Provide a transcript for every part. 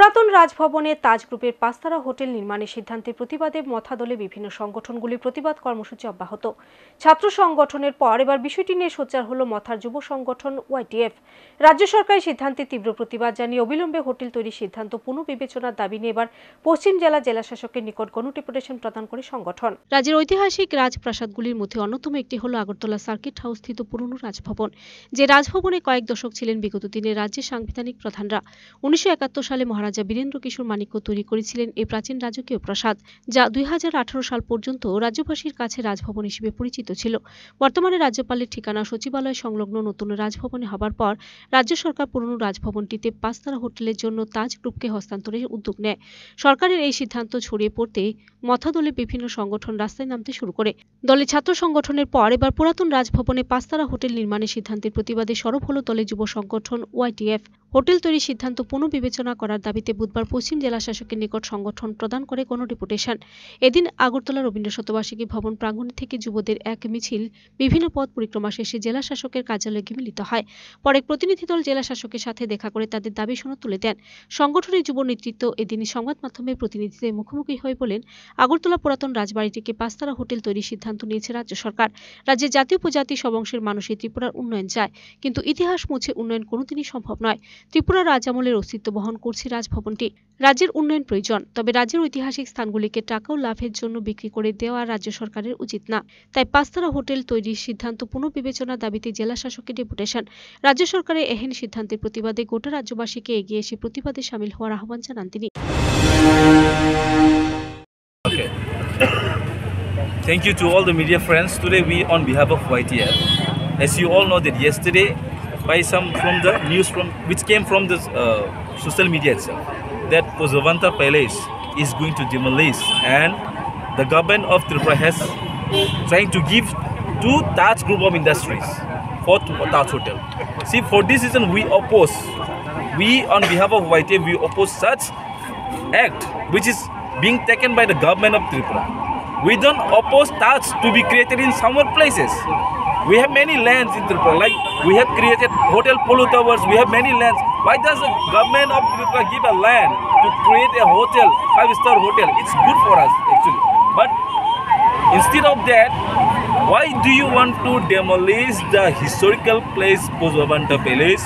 পুরাতন রাজভবনে তাজ গ্রুপের পাঁচতারা হোটেল নির্মাণের সিদ্ধান্তের প্রতিবাদে মথাদলে বিভিন্ন সংগঠনগুলির প্রতিবাদ কর্মসূচি অব্যাহত। ছাত্র সংগঠনের পর এবার বিষয়টি নিয়ে সোচ্চার হল মথার যুব সংগঠন ওয়াইটিএফ। রাজ্য সরকারের সিদ্ধান্তে তীব্র প্রতিবাদ জানিয়ে অবিলম্বে হোটেল তৈরির সিদ্ধান্ত পুনর্বিবেচনার দাবি নিয়ে এবার পশ্চিম জেলা শাসকের নিকট গণডেপুটেশন প্রদান করে সংগঠন। রাজ্যের ঐতিহাসিক রাজপ্রাসাদগুলির মধ্যে অন্যতম একটি হল আগরতলা সার্কিট হাউস স্থিত পুরনো রাজভবন, যে রাজভবনে কয়েক দশক ছিলেন বিগত দিনে রাজ্যের সাংবিধানিক প্রধানরা। 1971 সালে মহারাজা বীরেন্দ্র কিশোর মানিক্য তৈরি করেছিলেন এই প্রাচীন রাজকীয় প্রাসাদ, যা 2018 সাল পর্যন্ত রাজ্যবাসীর কাছে রাজভবন হিসেবে পরিচিত ছিল। বর্তমানে রাজ্যপালের ঠিকানা সচিবালয় সংলগ্ন নতুন রাজভবনে হবার পর রাজ্য সরকার পুরনো রাজভবনটিতে পাঁচতারা হোটেলের জন্য তাজ গ্রুপকে হস্তান্তরের উদ্যোগ নেয়। সরকারের এই সিদ্ধান্ত ছড়িয়ে পড়তে মথাদলে বিভিন্ন সংগঠন রাস্তায় নামতে শুরু করে। দলের ছাত্র সংগঠনের পর এবার পুরাতন রাজভবনে পাঁচতারা হোটেল নির্মাণের সিদ্ধান্তের প্রতিবাদে সরব হল দলের যুব সংগঠন ওয়াইটিএফ। হোটেল তৈরির সিদ্ধান্ত পুনর্বিবেচনা করার দাবিতে বুধবার পশ্চিম জেলা শাসকের নিকট সংগঠন প্রদান করে গণডেপুটেশন। এদিন আগরতলা রবীন্দ্র শতবার্ষিকী ভবন প্রাঙ্গণ থেকে যুবদের এক মিছিল বিভিন্ন পথ পরিক্রমা শেষে জেলা শাসকের কার্যালয়ে গিয়ে মিলিত হয়। পরে প্রতিনিধি দল জেলা শাসকের সাথে দেখা করে তাদের দাবি সনদ তুলে দেন। সংগঠনের যুব নেতৃত্ব এদিন সংবাদ মাধ্যমের প্রতিনিধিদের মুখোমুখি হয়ে বলেন, আগরতলা পুরাতন রাজবাড়িটিকে পাঁচতারা হোটেল তৈরির সিদ্ধান্ত নিয়েছে রাজ্য সরকার। রাজ্যের জাতীয় উপজাতি সব অংশের মানুষই ত্রিপুরার উন্নয়ন চায়, কিন্তু ইতিহাস মুছে উন্নয়ন কোনোদিনই সম্ভব নয়। ত্রিপুরা রাজ আমলের অস্তিত্ব বহন করছে রাজভবনটি। রাজ্যের উন্নয়ন প্রয়োজন, তবে রাজ্যের ঐতিহাসিক স্থানগুলিকে টাকা ও লাভের জন্য বিক্রি করে দেওয়া রাজ্য সরকারের উচিত না। তাই পাঁচতারা হোটেল তৈরির সিদ্ধান্ত পুনর্বিবেচনার দাবিতে জেলা শাসকের ডেপুটেশন। রাজ্য সরকারের এহেন সিদ্ধান্তের প্রতিবাদে গোটা রাজ্যবাসীকে এগিয়ে এসে প্রতিবাদে সামিল হওয়ার আহ্বান জানান তিনি। Thank you to all the media friends. Today we on behalf of YTF, as you all know that yesterday by some from the news which came from the social media itself, that Posavanta Palace is going to demolish, and the government of Tripura has trying to give to Taj Group of Industries for Taj Hotel. See, for this reason we oppose. We on behalf of YTF we oppose such act which is being taken by the government of Tripura. We don't oppose Taj to be created in some other places. We have many lands in Tripura, like we have created Hotel Polo Towers, we have many lands. Why does the government of Tripura give a land to create a hotel, 5-star hotel? It's good for us actually. But instead of that, why do you want to demolish the historical place Posavanta Palace,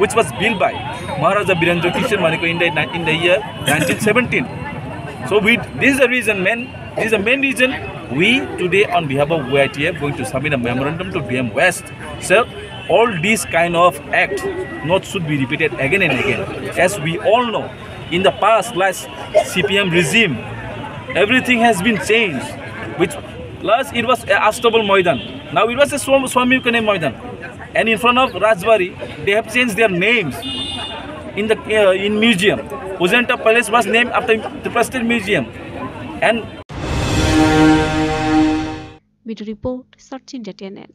which was built by Maharaja Birendra Kishore Manikko in the year 1917? So this is the reason, this is the main reason we today on behalf of YTF going to submit a memorandum to DM West. So all these kind of act not should be repeated again and again. As we all know, in the past last CPM regime, everything has been changed. Which last it was Astable Maidan, now it was a Swami Vivekananda Maidan, and in front of Rajbari they have changed their names in the in museum. Posavanta Palace was named after the Prestige Museum. And Video report, Search India TNN.